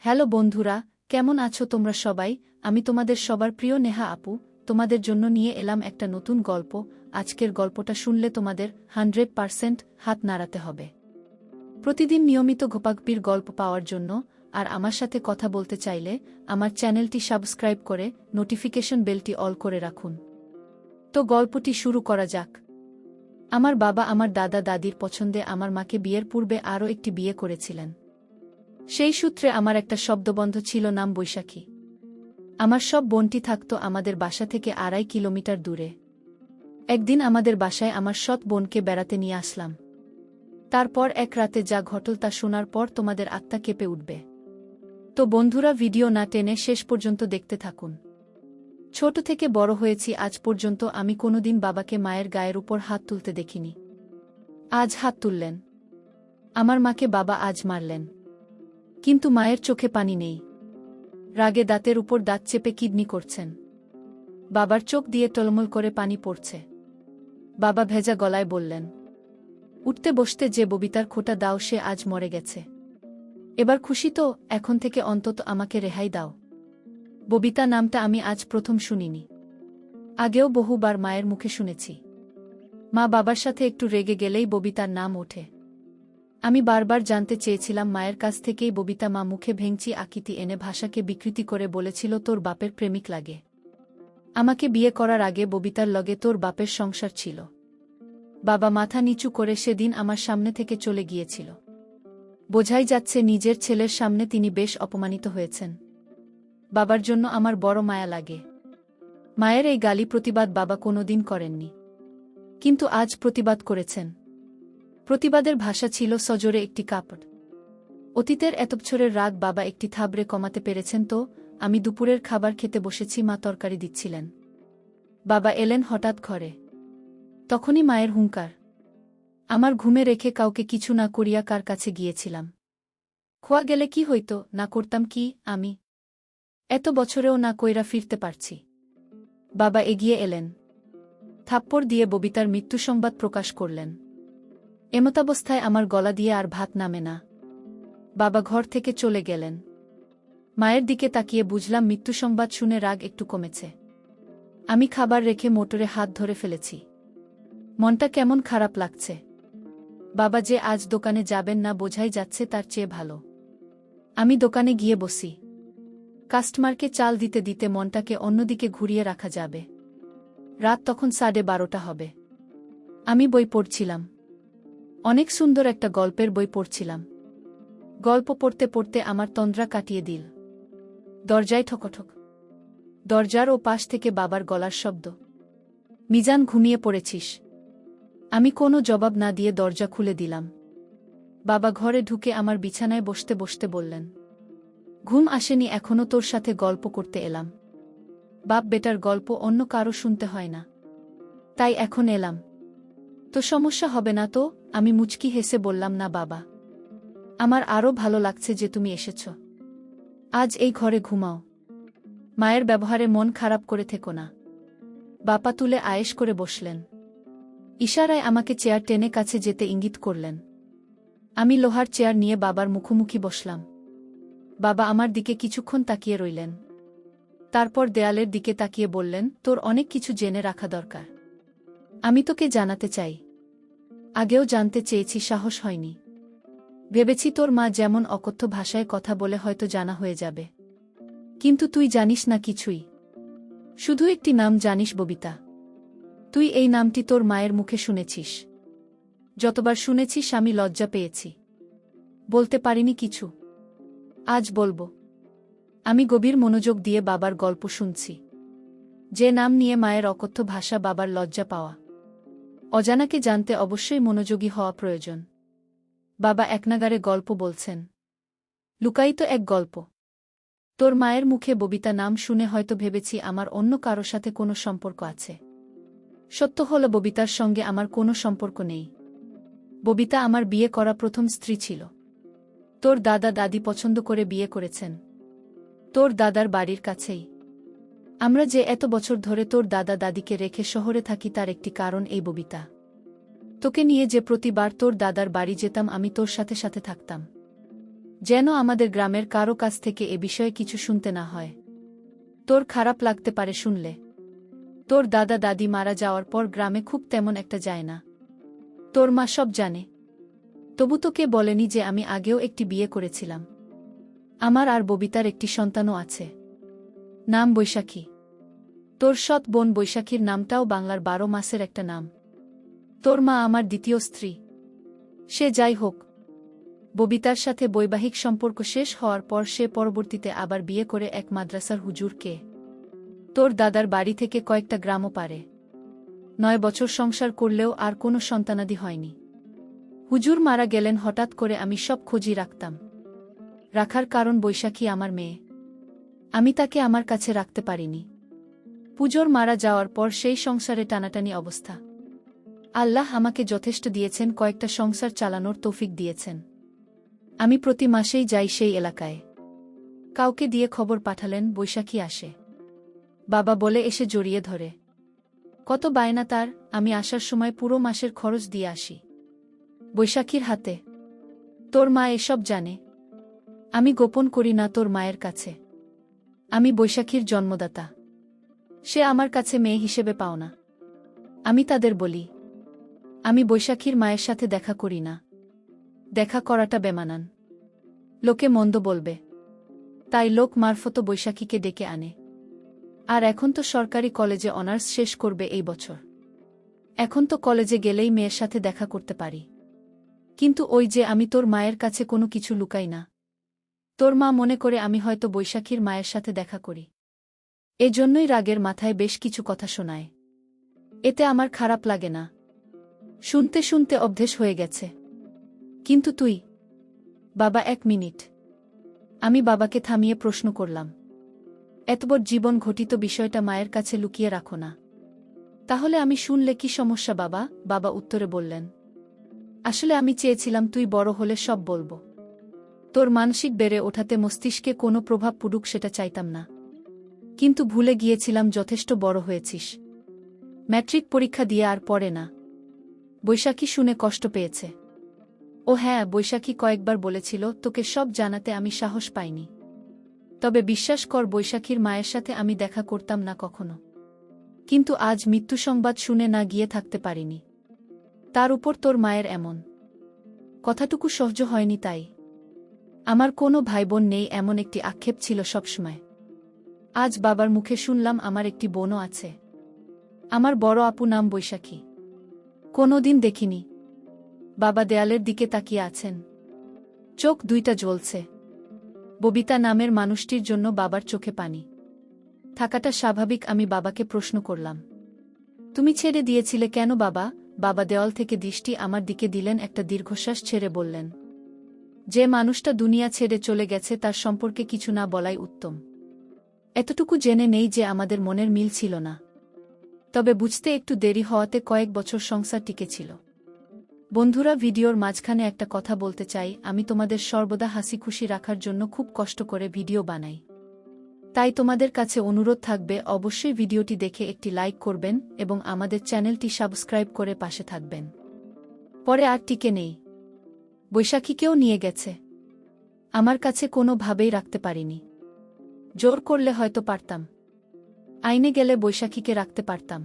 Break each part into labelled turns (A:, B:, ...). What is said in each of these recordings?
A: Hello বন্ধুরা, কেমন আছো তোমরা সবাই? আমি তোমাদের সবার প্রিয় নেহা আপু, তোমাদের জন্য নিয়ে এলাম একটা নতুন গল্প। আজকের গল্পটা শুনলে তোমাদের 100% হাত নাড়াতে হবে। প্রতিদিন নিয়মিত ঘোপাগপির গল্প পাওয়ার জন্য আর আমার সাথে কথা বলতে চাইলে আমার চ্যানেলটি সাবস্ক্রাইব করে নোটিফিকেশন বেলটি অল করে রাখুন। তো গল্পটি শুরু করা যাক। আমার বাবা আমার দাদা দাদির পছন্দে আমার মাকে বিয়ের পূর্বে আরও একটি বিয়ে করেছিলেন। সেই সূত্রে আমার একটা শব্দবন্ধ ছিল, নাম বৈশাখী। আমার সব বোনটি থাকত আমাদের বাসা থেকে 2.5 কিলোমিটার দূরে। একদিন আমাদের বাসায় আমার সৎ বোনকে বেড়াতে নিয়ে আসলাম। তারপর এক রাতে যা ঘটল তা শোনার পর তোমাদের আত্মা কেঁপে উঠবে। তো বন্ধুরা, ভিডিও না টেনে শেষ পর্যন্ত দেখতে থাকুন। ছোট থেকে বড় হয়েছি, আজ পর্যন্ত আমি কোনোদিন বাবাকে মায়ের গায়ের উপর হাত তুলতে দেখিনি। আজ হাত তুললেন। আমার মাকে বাবা আজ মারলেন। কিন্তু মায়ের চোখে পানি নেই। রাগে দাঁতের উপর দাঁত চেপে কিডনি করছেন। বাবার চোখ দিয়ে টলমল করে পানি পড়ছে। বাবা ভেজা গলায় বললেন, উঠতে বসতে যে ববিতার খোঁটা দাও সে আজ মরে গেছে। এবার খুশি তো? এখন থেকে অন্তত আমাকে রেহাই দাও। ববিতা নামটা আমি আজ প্রথম শুনিনি। আগেও বহুবার মায়ের মুখে শুনেছি। মা বাবার সাথে একটু রেগে গেলেই ববিতার নাম ওঠে। আমি বারবার জানতে চেয়েছিলাম মায়ের কাছ থেকেই ববিতা মা মুখে ভেঙচি আকৃতি এনে ভাষাকে বিকৃতি করে বলেছিল তোর বাপের প্রেমিক লাগে। আমাকে বিয়ে করার আগে ববিতার লগে তোর বাপের সংসার ছিল। বাবা মাথা নিচু করে সেদিন আমার সামনে থেকে চলে গিয়েছিল। বোঝাই যাচ্ছে নিজের ছেলের সামনে তিনি বেশ অপমানিত হয়েছেন। বাবার জন্য আমার বড় মায়া লাগে। মায়ের এই গালি প্রতিবাদ বাবা কোনোদিন করেননি, কিন্তু আজ প্রতিবাদ করেছেন। প্রতিবাদের ভাষা ছিল সজোরে একটি কাপড়। অতীতের এত বছরের রাগ বাবা একটি থাবড়ে কমাতে পেরেছেন। তো আমি দুপুরের খাবার খেতে বসেছি, মা তরকারি দিচ্ছিলেন। বাবা এলেন হঠাৎ ঘরে। তখনই মায়ের হুঙ্কার। আমার ঘুমে রেখে কাউকে কিছু না করিয়া কার কাছে গিয়েছিলাম। খোয়া গেলে কি হইত, না করতাম কি আমি? এত বছরেও না কইরা ফিরতে পারছি। বাবা এগিয়ে এলেন। থাপ্পড় দিয়ে ববিতার মৃত্যু সংবাদ প্রকাশ করলেন। এমতাবস্থায় আমার গলা দিয়ে আর ভাত নামে না। বাবা ঘর থেকে চলে গেলেন। মায়ের দিকে তাকিয়ে বুঝলাম মৃত্যু সংবাদ শুনে রাগ একটু কমেছে। আমি খাবার রেখে মোটরে হাত ধরে ফেলেছি। মনটা কেমন খারাপ লাগছে। বাবা যে আজ দোকানে যাবেন না বোঝাই যাচ্ছে তার চেয়ে ভালো আমি দোকানে গিয়ে বসি। কাস্টমারকে চাল দিতে দিতে মনটাকে অন্যদিকে ঘুরিয়ে রাখা যাবে। রাত তখন 12:30 হবে। আমি বই পড়ছিলাম। অনেক সুন্দর একটা গল্পের বই পড়ছিলাম। গল্প পড়তে পড়তে আমার তন্দ্রা কাটিয়ে দিল। দরজায় ঠকঠক। দরজার ও পাশ থেকে বাবার গলার শব্দ। মিজান, ঘুমিয়ে পড়েছিস? আমি কোনো জবাব না দিয়ে দরজা খুলে দিলাম। বাবা ঘরে ঢুকে আমার বিছানায় বসতে বসতে বললেন, ঘুম আসেনি এখনো, তোর সাথে গল্প করতে এলাম। বাপ বেটার গল্প অন্য কারো শুনতে হয় না, তাই এখন এলাম। তো সমস্যা হবে না তো? আমি মুচকি হেসে বললাম, না বাবা, আমার আরও ভালো লাগছে যে তুমি এসেছ। আজ এই ঘরে ঘুমাও। মায়ের ব্যবহারে মন খারাপ করে থেকো না। বাপা তুলে আয়েশ করে বসলেন। ইশারায় আমাকে চেয়ার টেনে কাছে যেতে ইঙ্গিত করলেন। আমি লোহার চেয়ার নিয়ে বাবার মুখোমুখি বসলাম। বাবা আমার দিকে কিছুক্ষণ তাকিয়ে রইলেন। তারপর দেয়ালের দিকে তাকিয়ে বললেন, তোর অনেক কিছু জেনে রাখা দরকার। আমি তোকে জানাতে চাই। আগেও জানতে চেয়েছি, সাহস হয়নি। ভেবেছি তোর মা যেমন অকথ্য ভাষায় কথা বলে হয়তো জানা হয়ে যাবে। কিন্তু তুই জানিস না কিছুই। শুধু একটি নাম জানিস, ববিতা। তুই এই নামটি তোর মায়ের মুখে শুনেছিস। যতবার শুনেছিস আমি লজ্জা পেয়েছি, বলতে পারিনি কিছু। আজ বলবো। আমি গভীর মনোযোগ দিয়ে বাবার গল্প শুনছি। যে নাম নিয়ে মায়ের অকথ্য ভাষা, বাবার লজ্জা পাওয়া। অজানাকে জানতে অবশ্যই মনোযোগী হওয়া প্রয়োজন। বাবা একনাগারে গল্প বলছেন। লুকায়িত এক গল্প। তোর মায়ের মুখে ববিতা নাম শুনে হয়তো ভেবেছি আমার অন্য কারো সাথে কোনো সম্পর্ক আছে। সত্য হল ববিতার সঙ্গে আমার কোনো সম্পর্ক নেই। ববিতা আমার বিয়ে করা প্রথম স্ত্রী ছিল। তোর দাদা দাদি পছন্দ করে বিয়ে করেছেন। তোর দাদার বাড়ির কাছেই। আমরা যে এত বছর ধরে তোর দাদা দাদিকে রেখে শহরে থাকি তার একটি কারণ এই ববিতা। তোকে নিয়ে যে প্রতিবার তোর দাদার বাড়ি যেতাম আমি তোর সাথে সাথে থাকতাম। যেন আমাদের গ্রামের কারো কাছ থেকে এ বিষয়ে কিছু শুনতে না হয়। তোর খারাপ লাগতে পারে শুনলে। তোর দাদা দাদি মারা যাওয়ার পর গ্রামে খুব তেমন একটা যায় না। তোর মা সব জানে। তবু তোকে বলেনি যে আমি আগেও একটি বিয়ে করেছিলাম। আমার আর ববিতার একটি সন্তানও আছে। নাম বৈশাখী। তোর সৎ বোন বৈশাখীর নামটাও বাংলার 12 মাসের একটা নাম। তোর মা আমার দ্বিতীয় স্ত্রী। সে যাই হোক, ববিতার সাথে বৈবাহিক সম্পর্ক শেষ হওয়ার পর সে পরবর্তীতে আবার বিয়ে করে এক মাদ্রাসার হুজুরকে। তোর দাদার বাড়ি থেকে কয়েকটা গ্রামও পারে। 9 বছর সংসার করলেও আর কোনো সন্তানাদি হয়নি। হুজুর মারা গেলেন হঠাৎ করে। আমি সব খোঁজই রাখতাম। রাখার কারণ বৈশাখী আমার মেয়ে। আমি তাকে আমার কাছে রাখতে পারিনি। পুজোর মারা যাওয়ার পর সেই সংসারে টানাটানি অবস্থা। আল্লাহ আমাকে যথেষ্ট দিয়েছেন, কয়েকটা সংসার চালানোর তৌফিক দিয়েছেন। আমি প্রতি মাসেই যাই সেই এলাকায়। কাউকে দিয়ে খবর পাঠালেন বৈশাখী আসে। বাবা বলে এসে জড়িয়ে ধরে। কত বায়না তার। আমি আসার সময় পুরো মাসের খরচ দিয়ে আসি বৈশাখীর হাতে। তোর মা এসব জানে। আমি গোপন করি না তোর মায়ের কাছে। আমি বৈশাখীর জন্মদাতা। সে আমার কাছে মেয়ে হিসেবে পাও না। আমি তাদের বলি, আমি বৈশাখীর মায়ের সাথে দেখা করি না। দেখা করাটা বেমানান। লোকে মন্দ বলবে। তাই লোক মারফত বৈশাখীকে ডেকে আনে। আর এখন তো সরকারি কলেজে অনার্স শেষ করবে এই বছর। এখন তো কলেজে গেলেই মেয়ের সাথে দেখা করতে পারি। কিন্তু ওই যে আমি তোর মায়ের কাছে কোনো কিছু লুকাই না। তোর মা মনে করে আমি হয়তো বৈশাখীর মায়ের সাথে দেখা করি। এজন্যই রাগের মাথায় বেশ কিছু কথা শোনায়। এতে আমার খারাপ লাগে না। শুনতে শুনতে অভ্যেস হয়ে গেছে। কিন্তু তুই? বাবা 1 মিনিট। আমি বাবাকে থামিয়ে প্রশ্ন করলাম, এতবড় জীবন ঘটিত বিষয়টা মায়ের কাছে লুকিয়ে রাখো না। তাহলে আমি শুনলে কি সমস্যা বাবা? বাবা উত্তরে বললেন, আসলে আমি চেয়েছিলাম তুই বড় হলে সব বলবো। তোর মানসিক বেড়ে ওঠাতে মস্তিষ্কে কোনো প্রভাব পড়ুক সেটা চাইতাম না। কিন্তু ভুলে গিয়েছিলাম যথেষ্ট বড় হয়েছিস। ম্যাট্রিক পরীক্ষা দিয়ে আর পড়ে না। বৈশাখী শুনে কষ্ট পেয়েছে। ও হ্যাঁ, বৈশাখী কয়েকবার বলেছিল তোকে সব জানাতে, আমি সাহস পাইনি। তবে বিশ্বাস কর, বৈশাখীর মায়ের সাথে আমি দেখা করতাম না কখনো। কিন্তু আজ মৃত্যু সংবাদ শুনে না গিয়ে থাকতে পারিনি। তার উপর তোর মায়ের এমন কথাটুকু সহ্য হয়নি। তাই আমার কোনো ভাইবোন নেই এমন একটি আক্ষেপ ছিল সবসময়। আজ বাবার মুখে শুনলাম আমার একটি বোনও আছে। আমার বড় আপু নাম বৈশাখী। কোনোদিন দেখিনি। বাবা দেয়ালের দিকে তাকিয়ে আছেন। চোখ দুইটা জ্বলছে। ববিতা নামের মানুষটির জন্য বাবার চোখে পানি থাকাটা স্বাভাবিক। আমি বাবাকে প্রশ্ন করলাম, তুমি ছেড়ে দিয়েছিলে কেন বাবা? বাবা দেওয়াল থেকে দৃষ্টি আমার দিকে দিলেন, একটা দীর্ঘশ্বাস ছেড়ে বললেন, যে মানুষটা দুনিয়া ছেড়ে চলে গেছে তার সম্পর্কে কিছু না বলাই উত্তম। এতটুকু জেনে নেই যে আমাদের মনের মিল ছিল না। তবে বুঝতে একটু দেরি হওয়াতে কয়েক বছর সংসার টিকেছিল। বন্ধুরা, ভিডিওর মাঝখানে একটা কথা বলতে চাই। আমি তোমাদের সর্বদা হাসি খুশি রাখার জন্য খুব কষ্ট করে ভিডিও বানাই। তাই তোমাদের কাছে অনুরোধ থাকবে, অবশ্যই ভিডিওটি দেখে একটি লাইক করবেন এবং আমাদের চ্যানেলটি সাবস্ক্রাইব করে পাশে থাকবেন। পরে আর টিকে নেই। বৈশাখীকেও নিয়ে গেছে। আমার কাছে কোনোভাবেই রাখতে পারিনি। জোর করলে হয়তো পারতাম। আইনে গেলে বৈশাখীকে রাখতে পারতাম।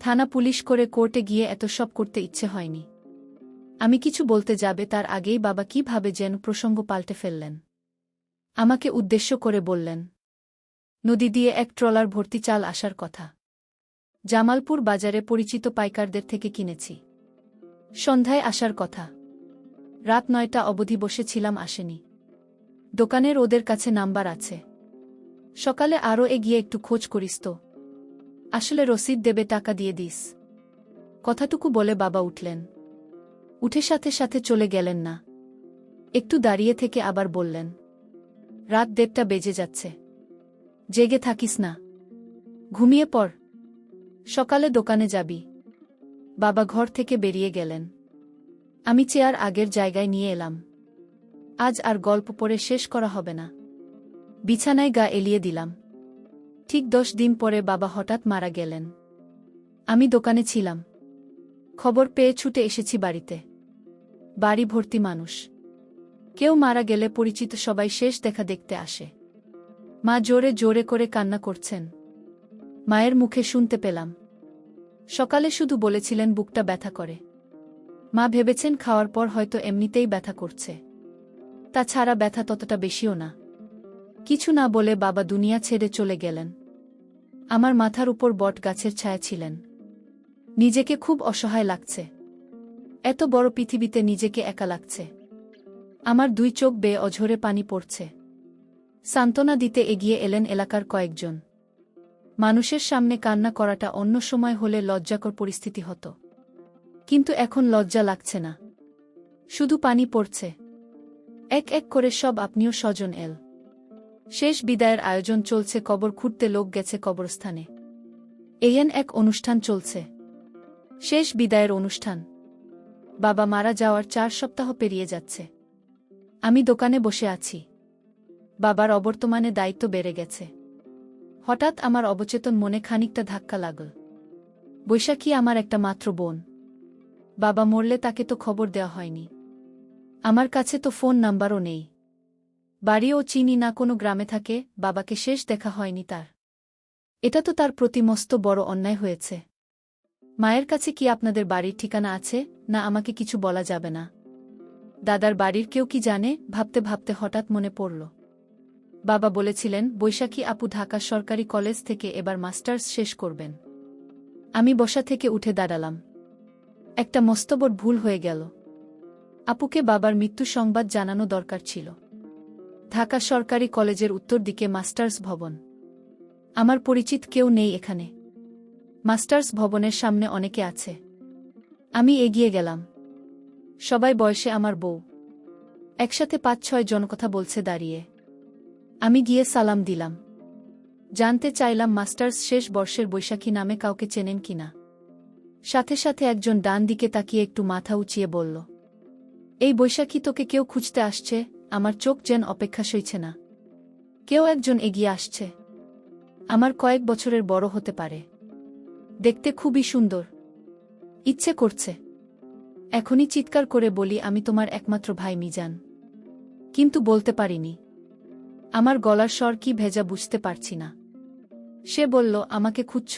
A: থানা পুলিশ করে কোর্টে গিয়ে এত সব করতে ইচ্ছে হয়নি। আমি কিছু বলতে যাবে তার আগেই বাবা কিভাবে যেন প্রসঙ্গ পাল্টে ফেললেন। আমাকে উদ্দেশ্য করে বললেন, নদী দিয়ে এক ট্রলার ভর্তি চাল আসার কথা। জামালপুর বাজারে পরিচিত পাইকারদের থেকে কিনেছি। সন্ধ্যায় আসার কথা। রাত 9টা অবধি বসেছিলাম, আসেনি। দোকানের ওদের কাছে নাম্বার আছে। সকালে আরও এগিয়ে একটু খোঁজ করিস তো। আসলে রসিদ দেবে, টাকা দিয়ে দিস। কথাটুকু বলে বাবা উঠলেন। উঠে সাথে সাথে চলে গেলেন না। একটু দাঁড়িয়ে থেকে আবার বললেন, রাত 1:30 বেজে যাচ্ছে। জেগে থাকিস না, ঘুমিয়ে পড়। সকালে দোকানে যাবি। বাবা ঘর থেকে বেরিয়ে গেলেন। আমি চেয়ার আগের জায়গায় নিয়ে এলাম। আজ আর গল্প পড়ে শেষ করা হবে না। বিছানায় গা এলিয়ে দিলাম। ঠিক 10 দিন পরে বাবা হঠাৎ মারা গেলেন। আমি দোকানে ছিলাম। খবর পেয়ে ছুটে এসেছি বাড়িতে। বাড়ি ভর্তি মানুষ। কেউ মারা গেলে পরিচিত সবাই শেষ দেখা দেখতে আসে। মা জোরে জোরে করে কান্না করছেন। মায়ের মুখে শুনতে পেলাম। সকালে শুধু বলেছিলেন বুকটা ব্যথা করে। মা ভেবেছেন খাওয়ার পর হয়তো এমনিতেই ব্যথা করছে। তাছাড়া ব্যথা ততটা বেশিও না। কিছু না বলে বাবা দুনিয়া ছেড়ে চলে গেলেন। আমার মাথার উপর বট গাছের ছায়া ছিলেন। নিজেকে খুব অসহায় লাগছে। এত বড় পৃথিবীতে নিজেকে একা লাগছে। আমার দুই চোখ বেয়ে অঝরে পানি পড়ছে। সান্ত্বনা দিতে এগিয়ে এলেন এলাকার কয়েকজন। মানুষের সামনে কান্না করাটা অন্য সময় হলে লজ্জাকর পরিস্থিতি হতো। কিন্তু এখন লজ্জা লাগছে না। শুধু পানি পড়ছে। এক এক করে সব আপনিও স্বজন এল। শেষ বিদায়ের আয়োজন চলছে। কবর খুঁড়তে লোক গেছে কবরস্থানে। এহেন এক অনুষ্ঠান চলছে। শেষ বিদায়ের অনুষ্ঠান। বাবা মারা যাওয়ার 4 সপ্তাহ পেরিয়ে যাচ্ছে। আমি দোকানে বসে আছি। বাবার অবর্তমানে দায়িত্ব বেড়ে গেছে। হঠাৎ আমার অবচেতন মনে খানিকটা ধাক্কা লাগল। বৈশাখী আমার একটা মাত্র বোন। বাবা মরলে তাকে তো খবর দেওয়া হয়নি। আমার কাছে তো ফোন নাম্বারও নেই। বাড়িও চিনি না, কোনো গ্রামে থাকে। বাবাকে শেষ দেখা হয়নি তার। এটা তো তার প্রতি মস্ত বড় অন্যায় হয়েছে। মায়ের কাছে কি আপনাদের বাড়ির ঠিকানা আছে? না, আমাকে কিছু বলা যাবে না। দাদার বাড়ির কেউ কি জানে? ভাবতে ভাবতে হঠাৎ মনে পড়ল। বাবা বলেছিলেন বৈশাখী আপু ঢাকা সরকারি কলেজ থেকে এবার মাস্টার্স শেষ করবেন। আমি বসা থেকে উঠে দাঁড়ালাম। একটা মস্তবড় ভুল হয়ে গেল। আপুকে বাবার মৃত্যু সংবাদ জানানো দরকার ছিল। ঢাকা সরকারি কলেজের উত্তর দিকে মাস্টার্স ভবন। আমার পরিচিত কেউ নেই এখানে। মাস্টার্স ভবনের সামনে অনেকে আছে। আমি এগিয়ে গেলাম। সবাই বয়সে আমার বউ। একসাথে 5-6 জন কথা বলছে দাঁড়িয়ে। আমি গিয়ে সালাম দিলাম। জানতে চাইলাম মাস্টার্স শেষ বর্ষের বৈশাখী নামে কাউকে চেনেন কিনা। সাথে সাথে একজন ডান দিকে তাকিয়ে একটু মাথা উঁচিয়ে বলল, এই বৈশাখী, তোকে কেউ খুঁজতে আসছে। আমার চোখ যেন অপেক্ষা সইছে না। কেউ একজন এগিয়ে আসছে। আমার কয়েক বছরের বড় হতে পারে। দেখতে খুবই সুন্দর। ইচ্ছে করছে এখনই চিৎকার করে বলি, আমি তোমার একমাত্র ভাই মিজান। কিন্তু বলতে পারিনি। আমার গলার স্বর কি ভেজা বুঝতে পারছি না। সে বলল, আমাকে খুঁজছ?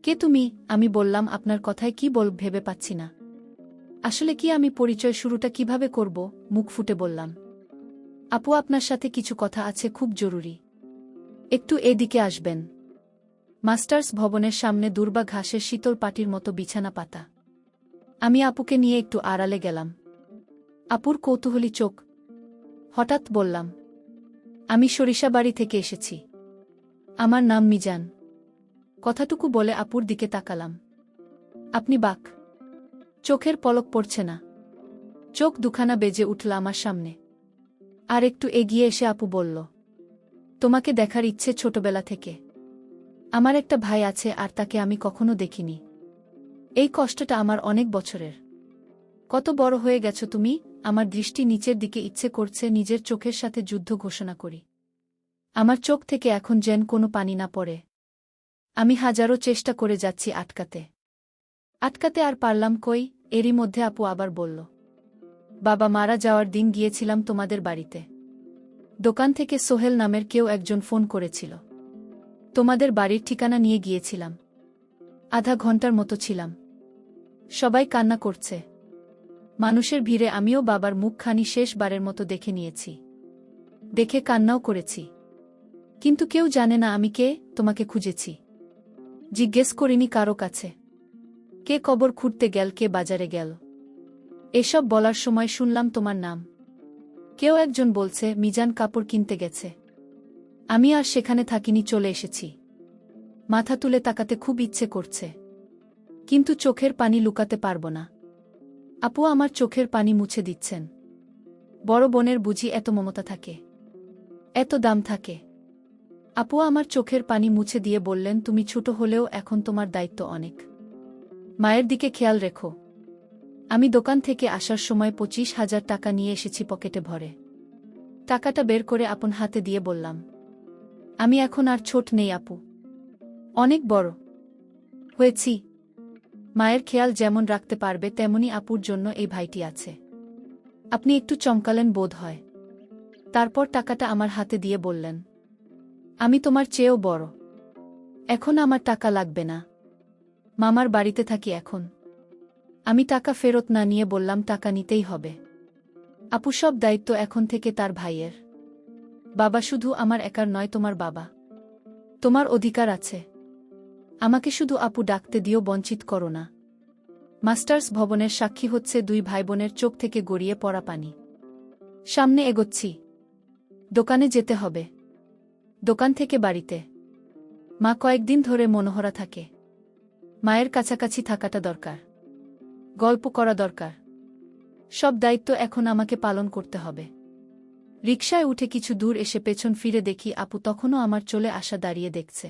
A: কে তুমি? আমি বললাম, আপনার কথায় কি বল ভেবে পাচ্ছি না। আসলে কি আমি পরিচয় শুরুটা কিভাবে করব? মুখ ফুটে বললাম, আপু, আপনার সাথে কিছু কথা আছে, খুব জরুরি। একটু এদিকে আসবেন। মাস্টার্স ভবনের সামনে দুর্বা ঘাসের শীতল পাটির মতো বিছানা পাতা। আমি আপুকে নিয়ে একটু আড়ালে গেলাম। আপুর কৌতূহলী চোখ। হঠাৎ বললাম, আমি সরিষাবাড়ি থেকে এসেছি। আমার নাম মিজান। কথাটুকু বলে আপুর দিকে তাকালাম। আপনি বাক? চোখের পলক পড়ছে না। চোখ দুখানা বেজে উঠল আমার সামনে। আর একটু এগিয়ে এসে আপু বলল, তোমাকে দেখার ইচ্ছে ছোটবেলা থেকে। আমার একটা ভাই আছে, আর তাকে আমি কখনো দেখিনি। এই কষ্টটা আমার অনেক বছরের। কত বড় হয়ে গেছো তুমি? আমার দৃষ্টি নিচের দিকে, ইচ্ছে করছে নিজের চোখের সাথে যুদ্ধ ঘোষণা করি। আমার চোখ থেকে এখন যেন কোনো পানি না পড়ে। আমি হাজারো চেষ্টা করে যাচ্ছি আটকাতে। আর পারলাম কই। এরই মধ্যে আপু আবার বলল, বাবা মারা যাওয়ার দিন গিয়েছিলাম তোমাদের বাড়িতে। দোকান থেকে সোহেল নামের কেউ একজন ফোন করেছিল। তোমাদের বাড়ির ঠিকানা নিয়ে গিয়েছিলাম। আধা ঘন্টার মতো ছিলাম। সবাই কান্না করছে। মানুষের ভিড়ে আমিও বাবার মুখখানি শেষবারের মতো দেখে নিয়েছি। দেখে কান্নাও করেছি। কিন্তু কেউ জানে না আমি কে। তোমাকে খুঁজেছি। জিজ্ঞেস করিনি কারো কাছে। কে কবর খুঁড়তে গেল, কে বাজারে গেল। এসব বলার সময় শুনলাম তোমার নাম। কেউ একজন বলছে মিজান কাপড় কিনতে গেছে। আমি আর সেখানে থাকিনি, চলে এসেছি। মাথা তুলে তাকাতে খুব ইচ্ছে করছে, কিন্তু চোখের পানি লুকাতে পারব না। আপু আমার চোখের পানি মুছে দিচ্ছেন। বড় বোনের বুঝি এত মমতা থাকে, এত দাম থাকে। আপু আমার চোখের পানি মুছে দিয়ে বললেন, তুমি ছোট হলেও এখন তোমার দায়িত্ব অনেক। মায়ের দিকে খেয়াল রেখো। আমি দোকান থেকে আসার সময় 25,000 টাকা নিয়ে এসেছি পকেটে ভরে। টাকাটা বের করে আপন হাতে দিয়ে বললাম, আমি এখন আর ছোট নেই আপু, অনেক বড় হয়েছি। মায়ের খেয়াল যেমন রাখতে পারবে তেমনি আপুর জন্য এই ভাইটি আছে। আপনি একটু চমকালেন বোধ হয়। তারপর টাকাটা আমার হাতে দিয়ে বললেন, আমি তোমার চেয়েও বড়। এখন আমার টাকা লাগবে না। মামার বাড়িতে থাকি এখন। আমি টাকা ফেরত না নিয়ে বললাম, টাকা নিতেই হবে। আপু, সব দায়িত্ব এখন থেকে তার ভাইয়ের। বাবা শুধু আমার একার নয়, তোমার বাবা। তোমার অধিকার আছে। আমাকে শুধু আপু ডাকতে দিও, বঞ্চিত করো না। মাস্টার্স ভবনের সাক্ষী হচ্ছে দুই ভাইবোনের চোখ থেকে গড়িয়ে পড়া পানি। সামনে এগোচ্ছি। দোকানে যেতে হবে। দোকান থেকে বাড়িতে। মা কয়েকদিন ধরে মনোহরা থাকে। মায়ের কাছাকাছি থাকাটা দরকার। গল্প করা দরকার। সব দায়িত্ব এখন আমাকে পালন করতে হবে। রিকশায় উঠে কিছু দূর এসে পেছন ফিরে দেখি আপু তখনও আমার চলে আসা দাঁড়িয়ে দেখছে।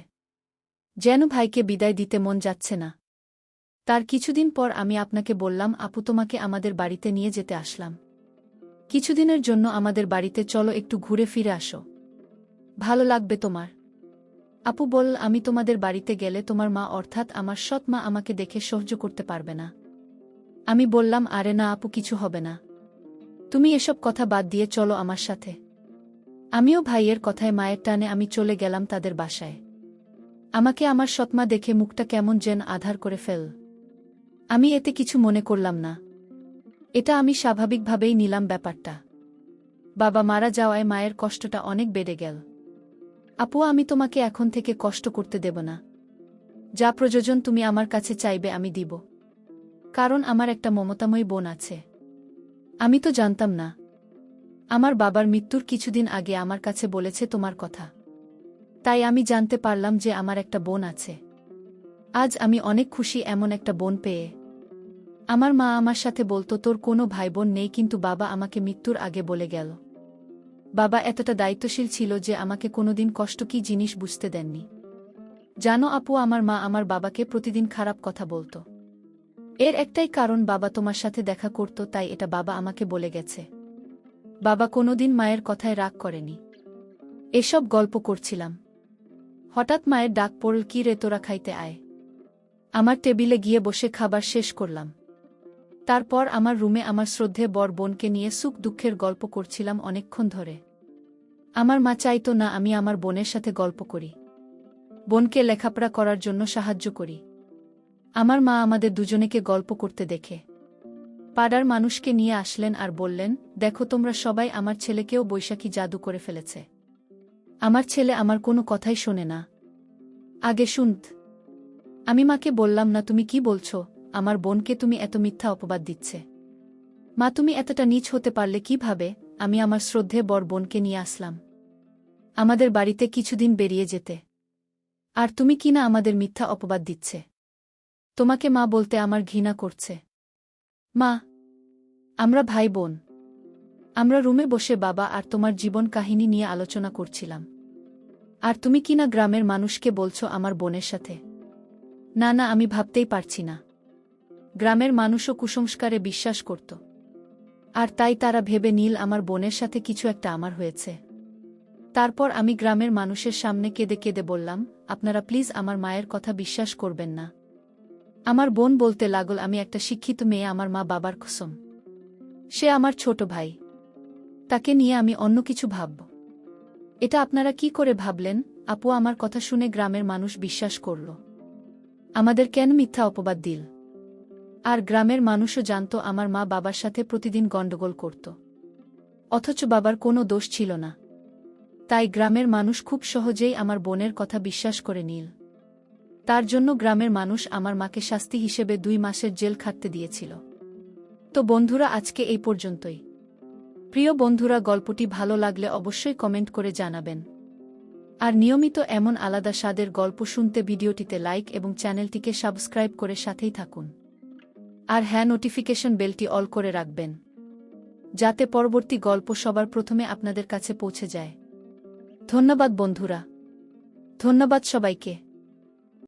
A: যেন ভাইকে বিদায় দিতে মন যাচ্ছে না। তার কিছুদিন পর আমি আপনাকে বললাম, আপু তোমাকে আমাদের বাড়িতে নিয়ে যেতে আসলাম। কিছুদিনের জন্য আমাদের বাড়িতে চলো, একটু ঘুরে ফিরে আসো। ভালো লাগবে তোমার। আপু বলল, আমি তোমাদের বাড়িতে গেলে তোমার মা অর্থাৎ আমার সৎ মা আমাকে দেখে সহ্য করতে পারবে না। আমি বললাম, আরে না আপু, কিছু হবে না। তুমি এসব কথা বাদ দিয়ে চলো আমার সাথে। আমিও ভাইয়ের কথায় মায়ের টানে আমি চলে গেলাম তাদের বাসায়। আমাকে আমার সৎমা দেখে মুখটা কেমন যেন আধার করে ফেল। আমি এতে কিছু মনে করলাম না। এটা আমি স্বাভাবিকভাবেই নিলাম ব্যাপারটা। বাবা মারা যাওয়ায় মায়ের কষ্টটা অনেক বেড়ে গেল। আপু, আমি তোমাকে এখন থেকে কষ্ট করতে দেব না। যা প্রয়োজন তুমি আমার কাছে চাইবে আমি দিব। কারণ আমার একটা মমতাময়ী বোন আছে। আমি তো জানতাম না। আমার বাবার মৃত্যুর কিছুদিন আগে আমার কাছে বলেছে তোমার কথা। তাই আমি জানতে পারলাম যে আমার একটা বোন আছে। আজ আমি অনেক খুশি এমন একটা বোন পেয়ে। আমার মা আমার সাথে বলতো, তোর কোনো ভাই বোন নেই, কিন্তু বাবা আমাকে মৃত্যুর আগে বলে গেল। বাবা এতটা দায়িত্বশীল ছিল যে আমাকে কোনোদিন কষ্ট কী জিনিস বুঝতে দেননি। জানো আপু, আমার মা আমার বাবাকে প্রতিদিন খারাপ কথা বলতো। এর একটাই কারণ, বাবা তোমার সাথে দেখা করত, তাই এটা বাবা আমাকে বলে গেছে। বাবা কোনোদিন মায়ের কথায় রাগ করেনি। এসব গল্প করছিলাম। হঠাৎ মায়ের ডাক পড়ল, কি রে তোরা খাইতে আয়। আমার টেবিলে গিয়ে বসে খাবার শেষ করলাম। তারপর আমার রুমে আমার শ্রদ্ধে বর বোনকে নিয়ে সুখ দুঃখের গল্প করছিলাম অনেকক্ষণ ধরে। আমার মা চাইতো না আমি আমার বোনের সাথে গল্প করি। বোনকে লেখাপড়া করার জন্য সাহায্য করি। আমার মা আমাদের দুজনেকে গল্প করতে দেখে পাড়ার মানুষকে নিয়ে আসলেন আর বললেন, দেখো তোমরা সবাই, আমার ছেলেকেও বৈশাখী জাদু করে ফেলেছে। আমার ছেলে আমার কোনো কথাই শোনে না। আগে শুনত। আমি মাকে বললাম, না তুমি কি বলছো, আমার বোনকে তুমি এত মিথ্যা অপবাদ দিচ্ছে। মা, তুমি এতটা নীচ হতে পারলে কিভাবে। আমি আমার শ্রদ্ধে বর বোনকে নিয়ে আসলাম আমাদের বাড়িতে কিছুদিন বেরিয়ে যেতে। আর তুমি কিনা আমাদের মিথ্যা অপবাদ দিচ্ছে। তোমাকে মা বলতে আমার ঘৃণা করছে। মা, আমরা ভাই বোন। আমরা রুমে বসে বাবা আর তোমার জীবন কাহিনী নিয়ে আলোচনা করছিলাম। আর তুমি কিনা গ্রামের মানুষকে বলছো আমার বোনের সাথে। না না, আমি ভাবতেই পারছি না। গ্রামের মানুষও কুসংস্কারে বিশ্বাস করত। আর তাই তারা ভেবে নিল আমার বোনের সাথে কিছু একটা আমার হয়েছে। তারপর আমি গ্রামের মানুষের সামনে কেঁদে কেঁদে বললাম, আপনারা প্লিজ আমার মায়ের কথা বিশ্বাস করবেন না। আমার বোন বলতে লাগল, আমি একটা শিক্ষিত মেয়ে, আমার মা বাবার কসম। সে আমার ছোট ভাই। তাকে নিয়ে আমি অন্য কিছু ভাবব। এটা আপনারা কি করে ভাবলেন। আপু, আমার কথা শুনে গ্রামের মানুষ বিশ্বাস করল। আমাদের কেন মিথ্যা অপবাদ দিল। আর গ্রামের মানুষও জানত আমার মা বাবার সাথে প্রতিদিন গণ্ডগোল করত। অথচ বাবার কোনো দোষ ছিল না। তাই গ্রামের মানুষ খুব সহজেই আমার বোনের কথা বিশ্বাস করে নিল। তার জন্য গ্রামের মানুষ আমার মাকে শাস্তি হিসেবে 2 মাসের জেল খাটতে দিয়েছিল। তো বন্ধুরা, আজকে এই পর্যন্তই। প্রিয় বন্ধুরা, গল্পটি ভালো লাগলে অবশ্যই কমেন্ট করে জানাবেন। আর নিয়মিত এমন আলাদা স্বাদের গল্প শুনতে ভিডিওটিতে লাইক এবং চ্যানেলটিকে সাবস্ক্রাইব করে সাথেই থাকুন। আর হ্যাঁ, নোটিফিকেশন বেলটি অল করে রাখবেন, যাতে পরবর্তী গল্প সবার প্রথমে আপনাদের কাছে পৌঁছে যায়। ধন্যবাদ বন্ধুরা। ধন্যবাদ সবাইকে।